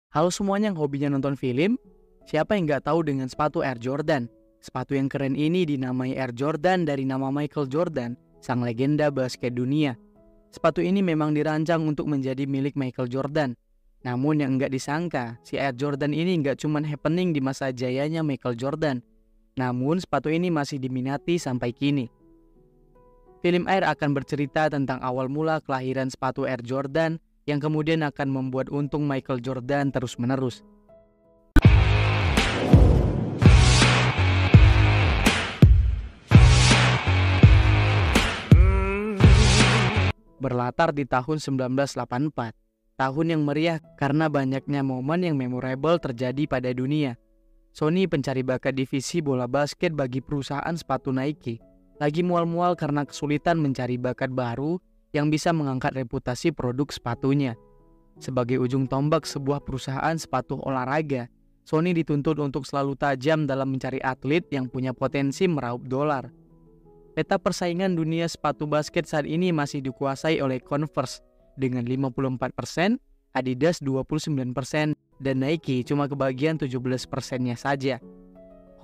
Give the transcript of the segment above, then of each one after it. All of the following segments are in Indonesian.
Halo semuanya yang hobinya nonton film, siapa yang nggak tahu dengan sepatu Air Jordan? Sepatu yang keren ini dinamai Air Jordan dari nama Michael Jordan, sang legenda basket dunia. Sepatu ini memang dirancang untuk menjadi milik Michael Jordan. Namun yang nggak disangka, si Air Jordan ini nggak cuma happening di masa jayanya Michael Jordan. Namun sepatu ini masih diminati sampai kini. Film Air akan bercerita tentang awal mula kelahiran sepatu Air Jordan yang kemudian akan membuat untung Michael Jordan terus-menerus. Berlatar di tahun 1984, tahun yang meriah karena banyaknya momen yang memorable terjadi pada dunia. Sony, pencari bakat divisi bola basket bagi perusahaan sepatu Nike, lagi mual-mual karena kesulitan mencari bakat baru yang bisa mengangkat reputasi produk sepatunya. Sebagai ujung tombak sebuah perusahaan sepatu olahraga, Sony dituntut untuk selalu tajam dalam mencari atlet yang punya potensi meraup dolar. Peta persaingan dunia sepatu basket saat ini masih dikuasai oleh Converse dengan 54%, Adidas 29%, dan Nike cuma kebagian 17%-nya saja.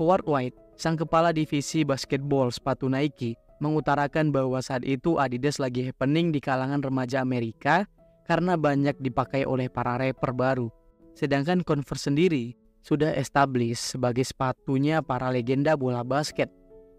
Howard White, sang kepala divisi basketball sepatu Nike, mengutarakan bahwa saat itu Adidas lagi happening di kalangan remaja Amerika karena banyak dipakai oleh para rapper baru. Sedangkan Converse sendiri sudah established sebagai sepatunya para legenda bola basket.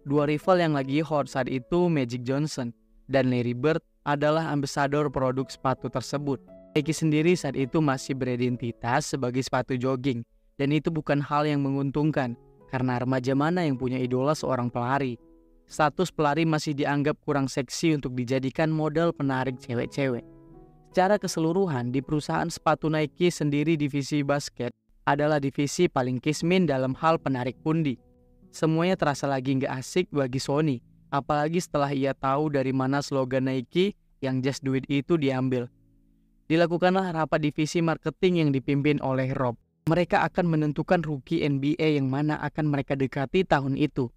Dua rival yang lagi hot saat itu, Magic Johnson dan Larry Bird, adalah ambasador produk sepatu tersebut. Nike sendiri saat itu masih beridentitas sebagai sepatu jogging, dan itu bukan hal yang menguntungkan, karena remaja mana yang punya idola seorang pelari. Status pelari masih dianggap kurang seksi untuk dijadikan model penarik cewek-cewek. Secara keseluruhan, di perusahaan sepatu Nike sendiri divisi basket adalah divisi paling kismin dalam hal penarik pundi. Semuanya terasa lagi nggak asik bagi Sony, apalagi setelah ia tahu dari mana slogan Nike yang "Just Do It" itu diambil. Dilakukanlah rapat divisi marketing yang dipimpin oleh Rob. Mereka akan menentukan rookie NBA yang mana akan mereka dekati tahun itu.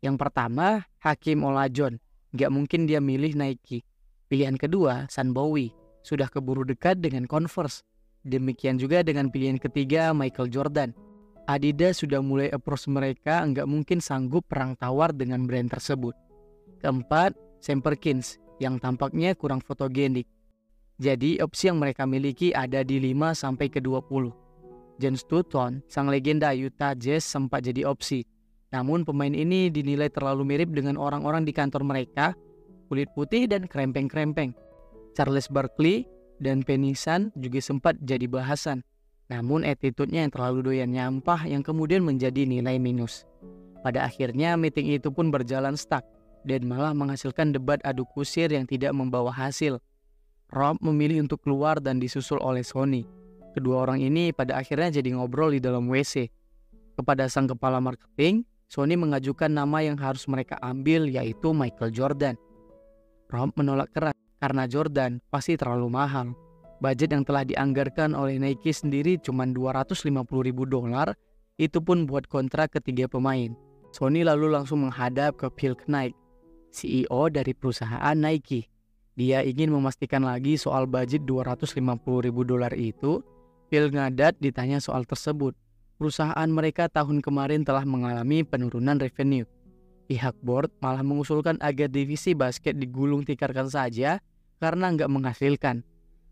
Yang pertama, Hakeem Olajuwon. Nggak mungkin dia milih Nike. Pilihan kedua, Son Bowie. Sudah keburu dekat dengan Converse. Demikian juga dengan pilihan ketiga, Michael Jordan. Adidas sudah mulai approach mereka, nggak mungkin sanggup perang tawar dengan brand tersebut. Keempat, Sam Perkins, yang tampaknya kurang fotogenik. Jadi opsi yang mereka miliki ada di 5 sampai ke 20. John Stockton, sang legenda Utah Jazz, sempat jadi opsi. Namun pemain ini dinilai terlalu mirip dengan orang-orang di kantor mereka, kulit putih dan krempeng-krempeng. Charles Barkley dan Penny Sun juga sempat jadi bahasan. Namun attitude-nya yang terlalu doyan nyampah yang kemudian menjadi nilai minus. Pada akhirnya meeting itu pun berjalan stuck dan malah menghasilkan debat adu kusir yang tidak membawa hasil. Rob memilih untuk keluar dan disusul oleh Sony. Kedua orang ini pada akhirnya jadi ngobrol di dalam WC. Kepada sang kepala marketing, Sony mengajukan nama yang harus mereka ambil, yaitu Michael Jordan. Rob menolak keras karena Jordan pasti terlalu mahal. Budget yang telah dianggarkan oleh Nike sendiri cuma $250.000, itu pun buat kontrak ketiga pemain. Sony lalu langsung menghadap ke Phil Knight, CEO dari perusahaan Nike. Dia ingin memastikan lagi soal budget $250.000 itu. Phil ngadat ditanya soal tersebut. Perusahaan mereka tahun kemarin telah mengalami penurunan revenue. Pihak board malah mengusulkan agar divisi basket digulung tikarkan saja karena nggak menghasilkan.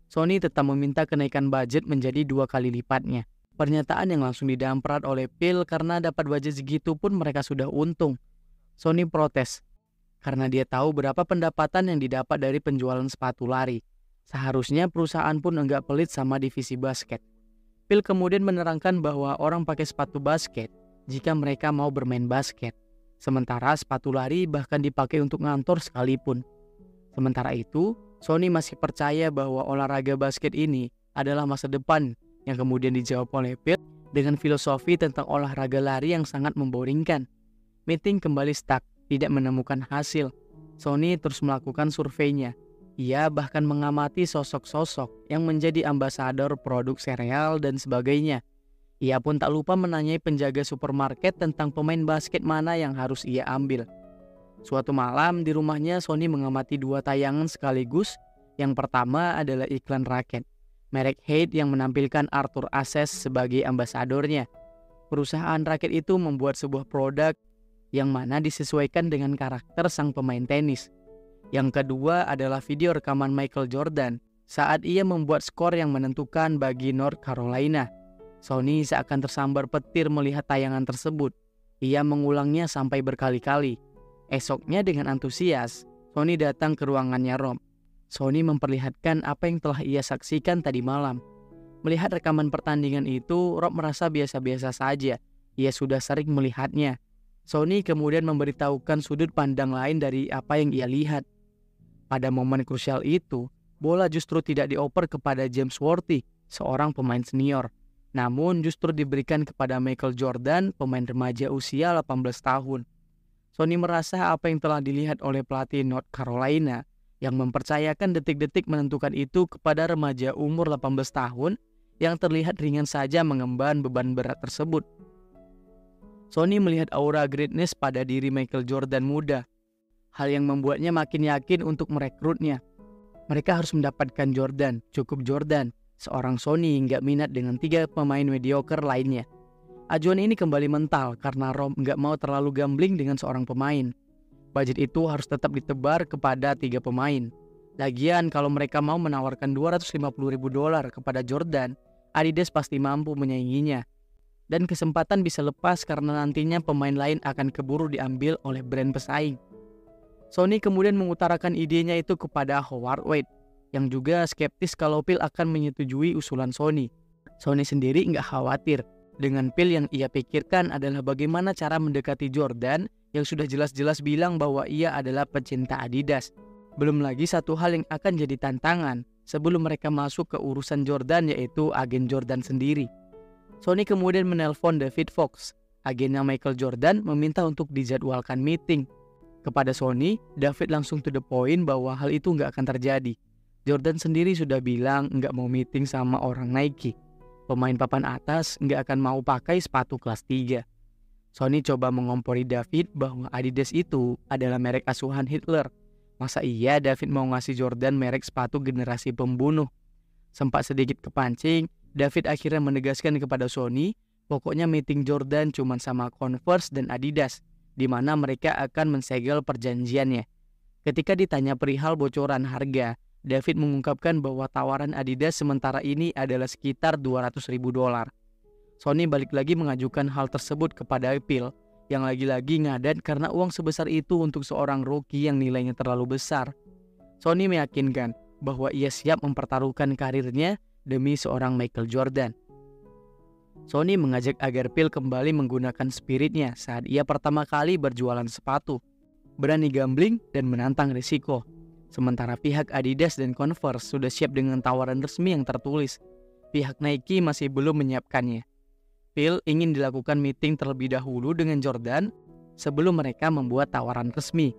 Sony tetap meminta kenaikan budget menjadi 2 kali lipatnya. Pernyataan yang langsung didamprat oleh Phil karena dapat budget segitu pun mereka sudah untung. Sony protes karena dia tahu berapa pendapatan yang didapat dari penjualan sepatu lari. Seharusnya perusahaan pun enggak pelit sama divisi basket. Phil kemudian menerangkan bahwa orang pakai sepatu basket jika mereka mau bermain basket. Sementara sepatu lari bahkan dipakai untuk ngantor sekalipun. Sementara itu, Sony masih percaya bahwa olahraga basket ini adalah masa depan, yang kemudian dijawab oleh Phil dengan filosofi tentang olahraga lari yang sangat memboringkan. Meeting kembali stuck, tidak menemukan hasil. Sony terus melakukan surveinya. Ia bahkan mengamati sosok-sosok yang menjadi ambasador produk sereal dan sebagainya. Ia pun tak lupa menanyai penjaga supermarket tentang pemain basket mana yang harus ia ambil. Suatu malam di rumahnya, Sony mengamati 2 tayangan sekaligus. Yang pertama adalah iklan raket. merek Haidt yang menampilkan Arthur Ashe sebagai ambasadornya. Perusahaan raket itu membuat sebuah produk yang mana disesuaikan dengan karakter sang pemain tenis. Yang kedua adalah video rekaman Michael Jordan saat ia membuat skor yang menentukan bagi North Carolina. Sony seakan tersambar petir melihat tayangan tersebut. Ia mengulangnya sampai berkali-kali. Esoknya dengan antusias, Sony datang ke ruangannya Rob. Sony memperlihatkan apa yang telah ia saksikan tadi malam. Melihat rekaman pertandingan itu, Rob merasa biasa-biasa saja. Ia sudah sering melihatnya. Sony kemudian memberitahukan sudut pandang lain dari apa yang ia lihat. Pada momen krusial itu, bola justru tidak dioper kepada James Worthy, seorang pemain senior. Namun justru diberikan kepada Michael Jordan, pemain remaja usia 18 tahun. Sony merasa apa yang telah dilihat oleh pelatih North Carolina yang mempercayakan detik-detik menentukan itu kepada remaja umur 18 tahun yang terlihat ringan saja mengemban beban berat tersebut. Sony melihat aura greatness pada diri Michael Jordan muda, hal yang membuatnya makin yakin untuk merekrutnya. Mereka harus mendapatkan Jordan, cukup Jordan. Seorang Sony nggak minat dengan 3 pemain mediocre lainnya. Ajuan ini kembali mental karena Rom nggak mau terlalu gambling dengan seorang pemain. Budget itu harus tetap ditebar kepada 3 pemain. Lagian kalau mereka mau menawarkan $250.000 kepada Jordan, Adidas pasti mampu menyainginya. Dan kesempatan bisa lepas karena nantinya pemain lain akan keburu diambil oleh brand pesaing. Sony kemudian mengutarakan idenya itu kepada Howard Wade, yang juga skeptis kalau Phil akan menyetujui usulan Sony. Sony sendiri nggak khawatir. Dengan Phil yang ia pikirkan adalah bagaimana cara mendekati Jordan yang sudah jelas-jelas bilang bahwa ia adalah pecinta Adidas. Belum lagi satu hal yang akan jadi tantangan sebelum mereka masuk ke urusan Jordan, yaitu agen Jordan sendiri. Sony kemudian menelpon David Fox, agennya Michael Jordan, meminta untuk dijadwalkan meeting. Kepada Sony, David langsung to the point bahwa hal itu nggak akan terjadi. Jordan sendiri sudah bilang nggak mau meeting sama orang Nike. Pemain papan atas nggak akan mau pakai sepatu kelas 3. Sony coba mengompori David bahwa Adidas itu adalah merek asuhan Hitler. Masa iya David mau ngasih Jordan merek sepatu generasi pembunuh? Sempat sedikit kepancing, David akhirnya menegaskan kepada Sony, pokoknya meeting Jordan cuma sama Converse dan Adidas, di mana mereka akan mensegel perjanjiannya. Ketika ditanya perihal bocoran harga, David mengungkapkan bahwa tawaran Adidas sementara ini adalah sekitar $200.000. Sony balik lagi mengajukan hal tersebut kepada Phil, yang lagi-lagi ngadat karena uang sebesar itu untuk seorang rookie yang nilainya terlalu besar. Sony meyakinkan bahwa ia siap mempertaruhkan karirnya demi seorang Michael Jordan. Sony mengajak agar Phil kembali menggunakan spiritnya saat ia pertama kali berjualan sepatu, berani gambling dan menantang risiko. Sementara pihak Adidas dan Converse sudah siap dengan tawaran resmi yang tertulis, pihak Nike masih belum menyiapkannya. Phil ingin dilakukan meeting terlebih dahulu dengan Jordan sebelum mereka membuat tawaran resmi,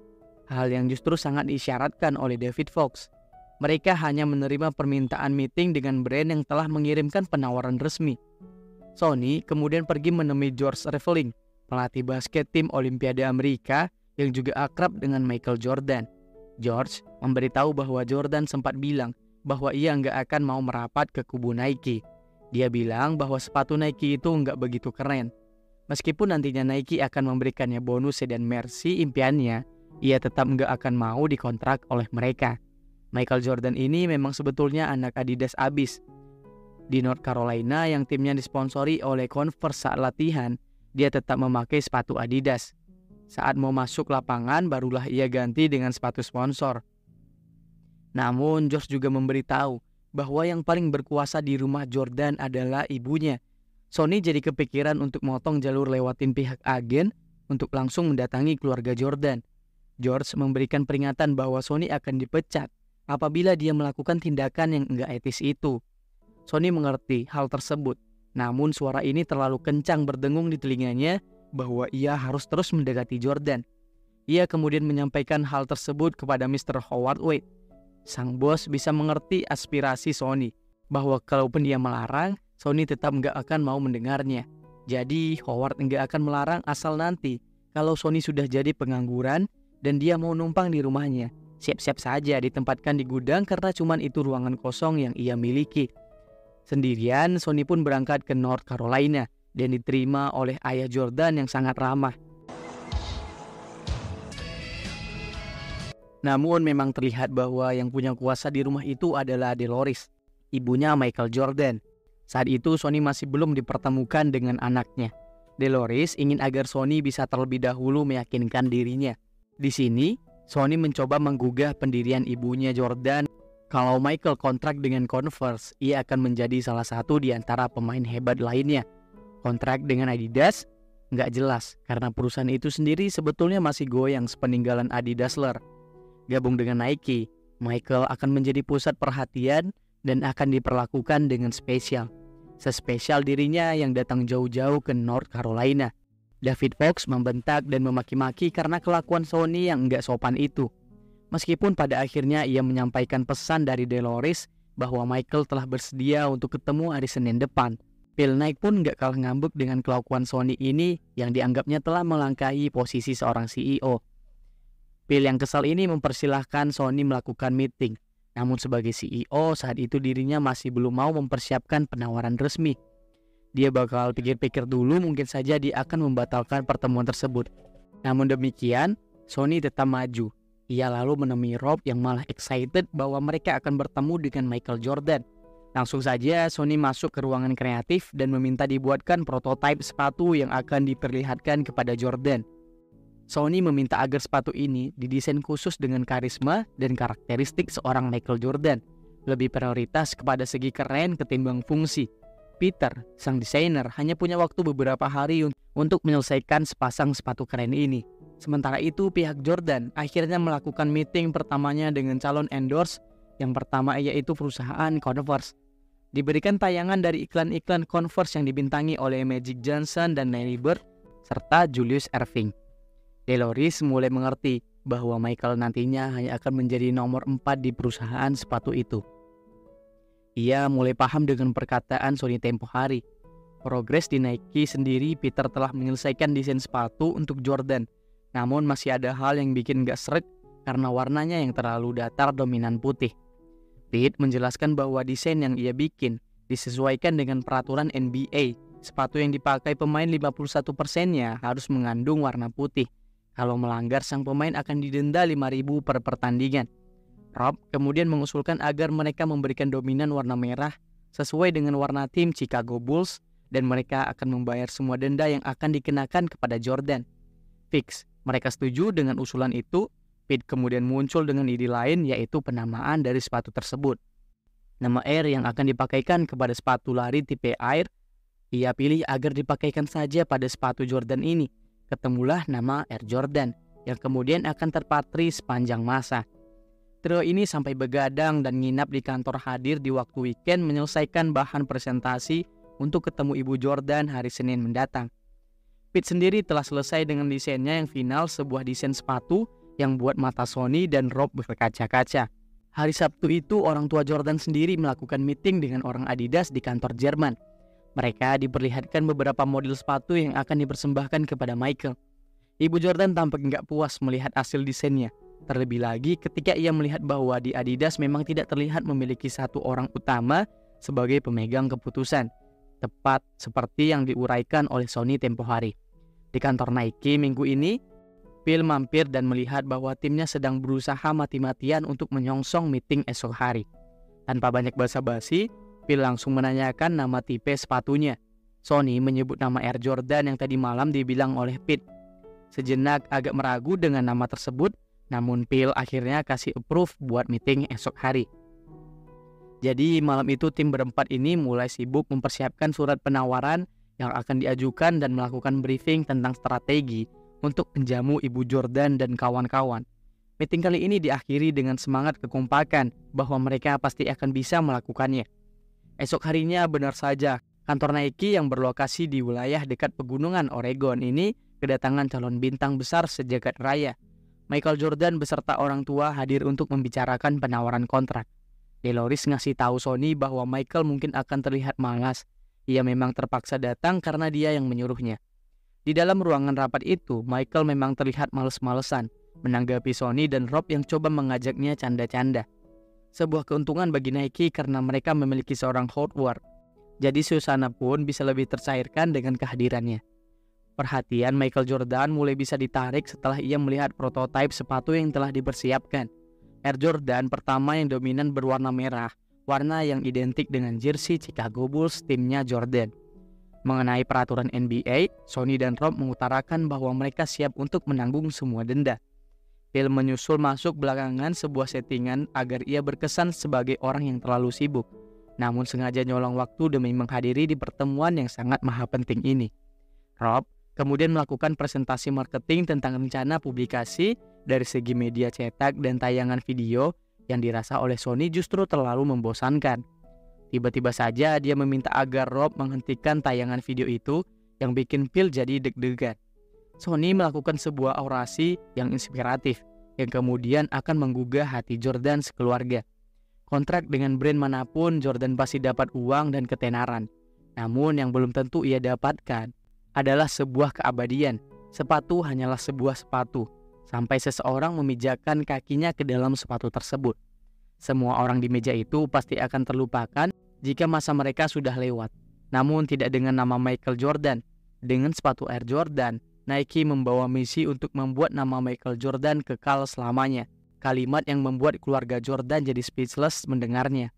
hal yang justru sangat diisyaratkan oleh David Fox. Mereka hanya menerima permintaan meeting dengan brand yang telah mengirimkan penawaran resmi. Sony kemudian pergi menemui George Reveling, pelatih basket tim Olimpiade Amerika yang juga akrab dengan Michael Jordan. George memberitahu bahwa Jordan sempat bilang bahwa ia nggak akan mau merapat ke kubu Nike. Dia bilang bahwa sepatu Nike itu nggak begitu keren. Meskipun nantinya Nike akan memberikannya bonus dan mercy impiannya, ia tetap nggak akan mau dikontrak oleh mereka. Michael Jordan ini memang sebetulnya anak Adidas abis. Di North Carolina yang timnya disponsori oleh Converse saat latihan, dia tetap memakai sepatu Adidas. Saat mau masuk lapangan barulah ia ganti dengan sepatu sponsor. Namun George juga memberitahu bahwa yang paling berkuasa di rumah Jordan adalah ibunya. Sony jadi kepikiran untuk motong jalur lewatin pihak agen untuk langsung mendatangi keluarga Jordan. George memberikan peringatan bahwa Sony akan dipecat apabila dia melakukan tindakan yang enggak etis itu. Sony mengerti hal tersebut, namun suara ini terlalu kencang berdengung di telinganya bahwa ia harus terus mendekati Jordan. Ia kemudian menyampaikan hal tersebut kepada Mr. Howard Wade. Sang bos bisa mengerti aspirasi Sony, bahwa kalaupun dia melarang, Sony tetap enggak akan mau mendengarnya. Jadi Howard enggak akan melarang asal nanti kalau Sony sudah jadi pengangguran dan dia mau numpang di rumahnya. Siap-siap saja ditempatkan di gudang karena cuman itu ruangan kosong yang ia miliki. Sendirian, Sony pun berangkat ke North Carolina dan diterima oleh ayah Jordan yang sangat ramah. Namun memang terlihat bahwa yang punya kuasa di rumah itu adalah Dolores, ibunya Michael Jordan. Saat itu Sony masih belum dipertemukan dengan anaknya. Dolores ingin agar Sony bisa terlebih dahulu meyakinkan dirinya. Di sini, Sony mencoba menggugah pendirian ibunya Jordan. Kalau Michael kontrak dengan Converse, ia akan menjadi salah satu di antara pemain hebat lainnya. Kontrak dengan Adidas? Nggak jelas, karena perusahaan itu sendiri sebetulnya masih goyang sepeninggalan Adidasler. Gabung dengan Nike, Michael akan menjadi pusat perhatian dan akan diperlakukan dengan spesial. Sespesial dirinya yang datang jauh-jauh ke North Carolina. David Fox membentak dan memaki-maki karena kelakuan Sony yang nggak sopan itu. Meskipun pada akhirnya ia menyampaikan pesan dari Dolores bahwa Michael telah bersedia untuk ketemu hari Senin depan. Phil Knight pun nggak kalah ngambek dengan kelakuan Sony ini yang dianggapnya telah melangkahi posisi seorang CEO. Phil yang kesal ini mempersilahkan Sony melakukan meeting. Namun sebagai CEO saat itu dirinya masih belum mau mempersiapkan penawaran resmi. Dia bakal pikir-pikir dulu, mungkin saja dia akan membatalkan pertemuan tersebut. Namun demikian, Sony tetap maju. Ia lalu menemui Rob yang malah excited bahwa mereka akan bertemu dengan Michael Jordan. Langsung saja Sony masuk ke ruangan kreatif dan meminta dibuatkan prototipe sepatu yang akan diperlihatkan kepada Jordan. Sony meminta agar sepatu ini didesain khusus dengan karisma dan karakteristik seorang Michael Jordan, lebih prioritas kepada segi keren ketimbang fungsi. Peter, sang desainer, hanya punya waktu beberapa hari untuk menyelesaikan sepasang sepatu keren ini. Sementara itu pihak Jordan akhirnya melakukan meeting pertamanya dengan calon endorse yang pertama yaitu perusahaan Converse. Diberikan tayangan dari iklan-iklan Converse yang dibintangi oleh Magic Johnson dan Larry Bird serta Julius Erving. Dolores mulai mengerti bahwa Michael nantinya hanya akan menjadi nomor 4 di perusahaan sepatu itu. Ia mulai paham dengan perkataan Sony tempo hari. Progres di Nike sendiri, Peter telah menyelesaikan desain sepatu untuk Jordan. Namun masih ada hal yang bikin gak sreg karena warnanya yang terlalu datar dominan putih. Pete menjelaskan bahwa desain yang ia bikin disesuaikan dengan peraturan NBA. Sepatu yang dipakai pemain 51%-nya harus mengandung warna putih. Kalau melanggar, sang pemain akan didenda 5.000 per pertandingan. Rob kemudian mengusulkan agar mereka memberikan dominan warna merah sesuai dengan warna tim Chicago Bulls dan mereka akan membayar semua denda yang akan dikenakan kepada Jordan. Fix, mereka setuju dengan usulan itu. Pete kemudian muncul dengan ide lain yaitu penamaan dari sepatu tersebut. Nama Air yang akan dipakaikan kepada sepatu lari tipe Air, ia pilih agar dipakaikan saja pada sepatu Jordan ini. Ketemulah nama Air Jordan yang kemudian akan terpatri sepanjang masa. Trio ini sampai begadang dan nginap di kantor Hadir di waktu weekend menyelesaikan bahan presentasi untuk ketemu ibu Jordan hari Senin mendatang. Pete sendiri telah selesai dengan desainnya yang final, sebuah desain sepatu yang buat mata Sony dan Rob berkaca-kaca. Hari Sabtu itu orang tua Jordan sendiri melakukan meeting dengan orang Adidas di kantor Jerman. Mereka diperlihatkan beberapa model sepatu yang akan dipersembahkan kepada Michael. Ibu Jordan tampak nggak puas melihat hasil desainnya. Terlebih lagi ketika ia melihat bahwa di Adidas memang tidak terlihat memiliki satu orang utama sebagai pemegang keputusan. Tepat seperti yang diuraikan oleh Sony tempo hari. Di kantor Nike minggu ini, Phil mampir dan melihat bahwa timnya sedang berusaha mati-matian untuk menyongsong meeting esok hari. Tanpa banyak basa-basi, Phil langsung menanyakan nama tipe sepatunya. Sony menyebut nama Air Jordan yang tadi malam dibilang oleh Pete. Sejenak agak meragu dengan nama tersebut, namun Phil akhirnya kasih approve buat meeting esok hari. Jadi malam itu tim berempat ini mulai sibuk mempersiapkan surat penawaran yang akan diajukan dan melakukan briefing tentang strategi untuk menjamu ibu Jordan dan kawan-kawan. Meeting kali ini diakhiri dengan semangat kekompakan bahwa mereka pasti akan bisa melakukannya. Esok harinya benar saja, kantor Nike yang berlokasi di wilayah dekat pegunungan Oregon ini kedatangan calon bintang besar sejagat raya. Michael Jordan beserta orang tua hadir untuk membicarakan penawaran kontrak. Dolores ngasih tahu Sony bahwa Michael mungkin akan terlihat malas. Ia memang terpaksa datang karena dia yang menyuruhnya. Di dalam ruangan rapat itu, Michael memang terlihat males-malesan menanggapi Sony dan Rob yang coba mengajaknya canda-canda. Sebuah keuntungan bagi Nike karena mereka memiliki seorang Howard Jadi suasana pun bisa lebih tercairkan dengan kehadirannya. Perhatian Michael Jordan mulai bisa ditarik setelah ia melihat prototipe sepatu yang telah dipersiapkan. Air Jordan pertama yang dominan berwarna merah, warna yang identik dengan jersey Chicago Bulls timnya Jordan. Mengenai peraturan NBA, Sony dan Rob mengutarakan bahwa mereka siap untuk menanggung semua denda. Phil menyusul masuk belakangan sebuah settingan agar ia berkesan sebagai orang yang terlalu sibuk, namun sengaja nyolong waktu demi menghadiri di pertemuan yang sangat maha penting ini. Rob kemudian melakukan presentasi marketing tentang rencana publikasi dari segi media cetak dan tayangan video yang dirasa oleh Sony justru terlalu membosankan. Tiba-tiba saja dia meminta agar Rob menghentikan tayangan video itu yang bikin Phil jadi deg-degan. Sony melakukan sebuah orasi yang inspiratif yang kemudian akan menggugah hati Jordan sekeluarga. Kontrak dengan brand manapun Jordan pasti dapat uang dan ketenaran. Namun yang belum tentu ia dapatkan adalah sebuah keabadian. Sepatu hanyalah sebuah sepatu, sampai seseorang memijakkan kakinya ke dalam sepatu tersebut. Semua orang di meja itu pasti akan terlupakan jika masa mereka sudah lewat. Namun tidak dengan nama Michael Jordan. Dengan sepatu Air Jordan, Nike membawa misi untuk membuat nama Michael Jordan kekal selamanya. Kalimat yang membuat keluarga Jordan jadi speechless mendengarnya.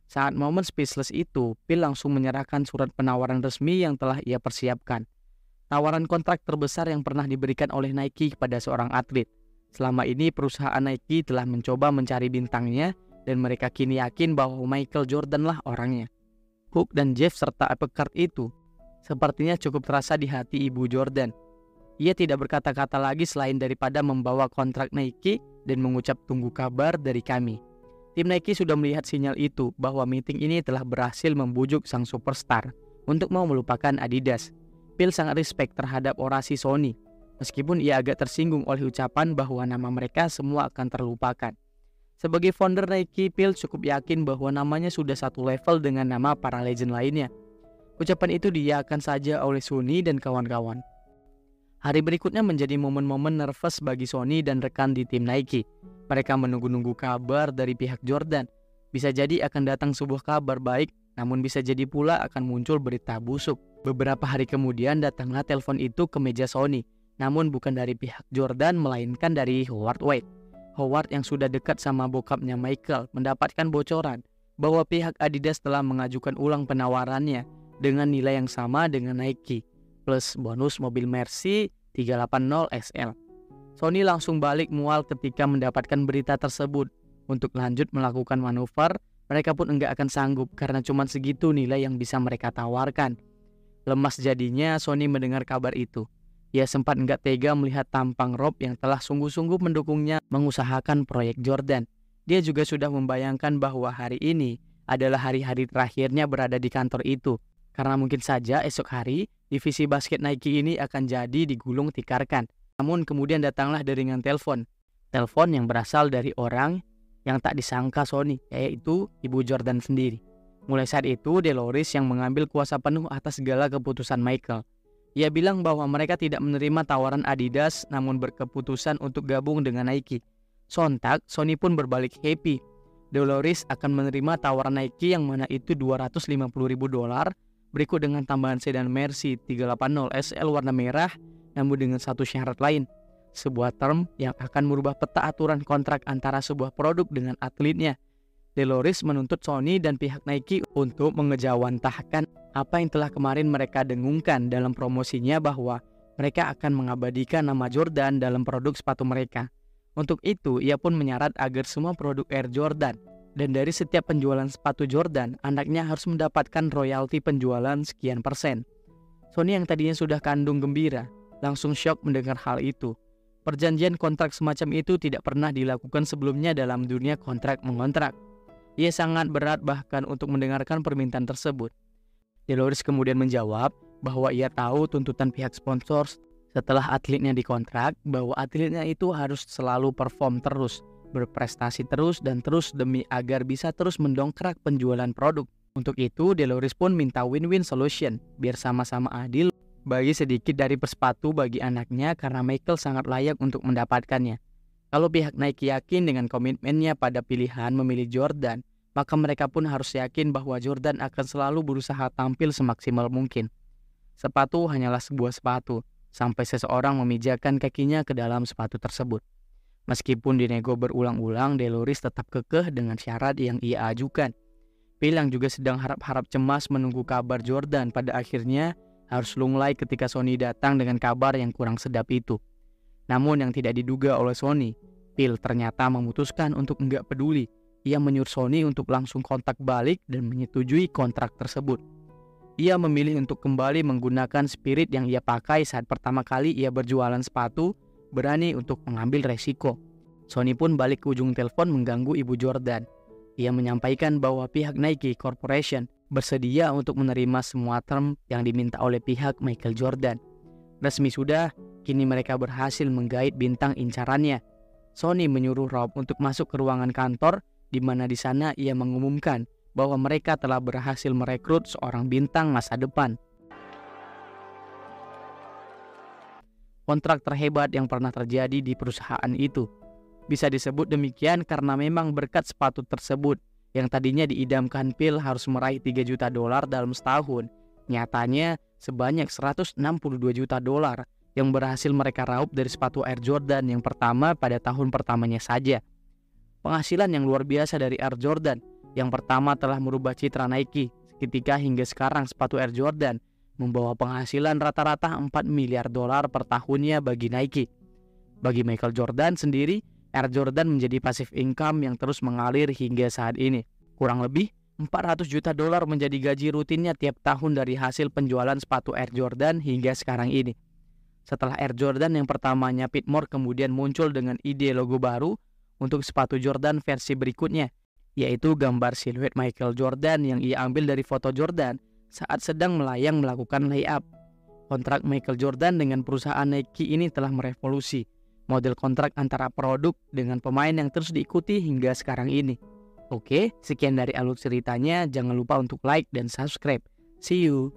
Saat momen speechless itu, Phil langsung menyerahkan surat penawaran resmi yang telah ia persiapkan. Tawaran kontrak terbesar yang pernah diberikan oleh Nike kepada seorang atlet. Selama ini perusahaan Nike telah mencoba mencari bintangnya dan mereka kini yakin bahwa Michael Jordan lah orangnya. Hook dan Jeff serta Epicard itu sepertinya cukup terasa di hati ibu Jordan. Ia tidak berkata-kata lagi selain daripada membawa kontrak Nike dan mengucap tunggu kabar dari kami. Tim Nike sudah melihat sinyal itu bahwa meeting ini telah berhasil membujuk sang superstar untuk mau melupakan Adidas. Phil sangat respect terhadap orasi Sony, meskipun ia agak tersinggung oleh ucapan bahwa nama mereka semua akan terlupakan. Sebagai founder Nike, Phil cukup yakin bahwa namanya sudah satu level dengan nama para legend lainnya. Ucapan itu diiyakan saja oleh Sony dan kawan-kawan. Hari berikutnya menjadi momen-momen nervous bagi Sony dan rekan di tim Nike. Mereka menunggu-nunggu kabar dari pihak Jordan. Bisa jadi akan datang sebuah kabar baik, namun bisa jadi pula akan muncul berita busuk. Beberapa hari kemudian datanglah telepon itu ke meja Sony, namun bukan dari pihak Jordan melainkan dari Howard White. Howard yang sudah dekat sama bokapnya Michael mendapatkan bocoran bahwa pihak Adidas telah mengajukan ulang penawarannya dengan nilai yang sama dengan Nike, plus bonus mobil Mercy 380 SL. Sony langsung balik mual ketika mendapatkan berita tersebut. Untuk lanjut melakukan manuver, mereka pun enggak akan sanggup karena cuma segitu nilai yang bisa mereka tawarkan. Lemas jadinya Sony mendengar kabar itu. Ia sempat enggak tega melihat tampang Rob yang telah sungguh-sungguh mendukungnya mengusahakan proyek Jordan. Dia juga sudah membayangkan bahwa hari ini adalah hari-hari terakhirnya berada di kantor itu. Karena mungkin saja esok hari, divisi basket Nike ini akan jadi digulung tikarkan. Namun kemudian datanglah deringan telepon. Telepon yang berasal dari orang yang tak disangka Sony, yaitu ibu Jordan sendiri. Mulai saat itu, Dolores yang mengambil kuasa penuh atas segala keputusan Michael. Ia bilang bahwa mereka tidak menerima tawaran Adidas, namun berkeputusan untuk gabung dengan Nike. Sontak, Sony pun berbalik happy. Dolores akan menerima tawaran Nike yang mana itu $250.000, berikut dengan tambahan sedan Mercy 380 SL warna merah, namun dengan satu syarat lain. Sebuah term yang akan merubah peta aturan kontrak antara sebuah produk dengan atletnya. Dolores menuntut Sony dan pihak Nike untuk mengejawantahkan apa yang telah kemarin mereka dengungkan dalam promosinya bahwa mereka akan mengabadikan nama Jordan dalam produk sepatu mereka. Untuk itu, ia pun menyarat agar semua produk Air Jordan dan dari setiap penjualan sepatu Jordan, anaknya harus mendapatkan royalti penjualan sekian persen. Sony yang tadinya sudah kandung gembira, langsung syok mendengar hal itu. Perjanjian kontrak semacam itu tidak pernah dilakukan sebelumnya dalam dunia kontrak mengontrak. Ia sangat berat bahkan untuk mendengarkan permintaan tersebut. Dolores kemudian menjawab bahwa ia tahu tuntutan pihak sponsor setelah atletnya dikontrak bahwa atletnya itu harus selalu perform terus, berprestasi terus dan terus demi agar bisa terus mendongkrak penjualan produk. Untuk itu, Dolores pun minta win-win solution biar sama-sama adil bagi sedikit dari persepatu bagi anaknya karena Michael sangat layak untuk mendapatkannya. Kalau pihak Nike yakin dengan komitmennya pada pilihan memilih Jordan, maka mereka pun harus yakin bahwa Jordan akan selalu berusaha tampil semaksimal mungkin. Sepatu hanyalah sebuah sepatu, sampai seseorang memijakan kakinya ke dalam sepatu tersebut. Meskipun dinego berulang-ulang, Deloris tetap kekeh dengan syarat yang ia ajukan. Phil yang juga sedang harap-harap cemas menunggu kabar Jordan pada akhirnya harus lunglai ketika Sony datang dengan kabar yang kurang sedap itu. Namun yang tidak diduga oleh Sony, Phil ternyata memutuskan untuk enggak peduli. Ia menyuruh Sony untuk langsung kontak balik dan menyetujui kontrak tersebut. Ia memilih untuk kembali menggunakan spirit yang ia pakai saat pertama kali ia berjualan sepatu, berani untuk mengambil resiko. Sony pun balik ke ujung telepon mengganggu ibu Jordan. Ia menyampaikan bahwa pihak Nike Corporation bersedia untuk menerima semua term yang diminta oleh pihak Michael Jordan. Resmi sudah, kini mereka berhasil menggait bintang incarannya. Sony menyuruh Rob untuk masuk ke ruangan kantor, di mana di sana ia mengumumkan bahwa mereka telah berhasil merekrut seorang bintang masa depan. Kontrak terhebat yang pernah terjadi di perusahaan itu. Bisa disebut demikian karena memang berkat sepatu tersebut yang tadinya diidamkan Phil harus meraih $3 juta dalam setahun, nyatanya sebanyak $162 juta yang berhasil mereka raup dari sepatu Air Jordan yang pertama pada tahun pertamanya saja. Penghasilan yang luar biasa dari Air Jordan yang pertama telah merubah citra Nike ketika hingga sekarang sepatu Air Jordan membawa penghasilan rata-rata $4 miliar per tahunnya bagi Nike. Bagi Michael Jordan sendiri, Air Jordan menjadi passive income yang terus mengalir hingga saat ini. Kurang lebih $400 juta menjadi gaji rutinnya tiap tahun dari hasil penjualan sepatu Air Jordan hingga sekarang ini. Setelah Air Jordan yang pertamanya, Pitmore kemudian muncul dengan ide logo baru untuk sepatu Jordan versi berikutnya, yaitu gambar siluet Michael Jordan yang ia ambil dari foto Jordan saat sedang melayang melakukan layup. Kontrak Michael Jordan dengan perusahaan Nike ini telah merevolusi model kontrak antara produk dengan pemain yang terus diikuti hingga sekarang ini. Oke, sekian dari alur ceritanya. Jangan lupa untuk like dan subscribe. See you.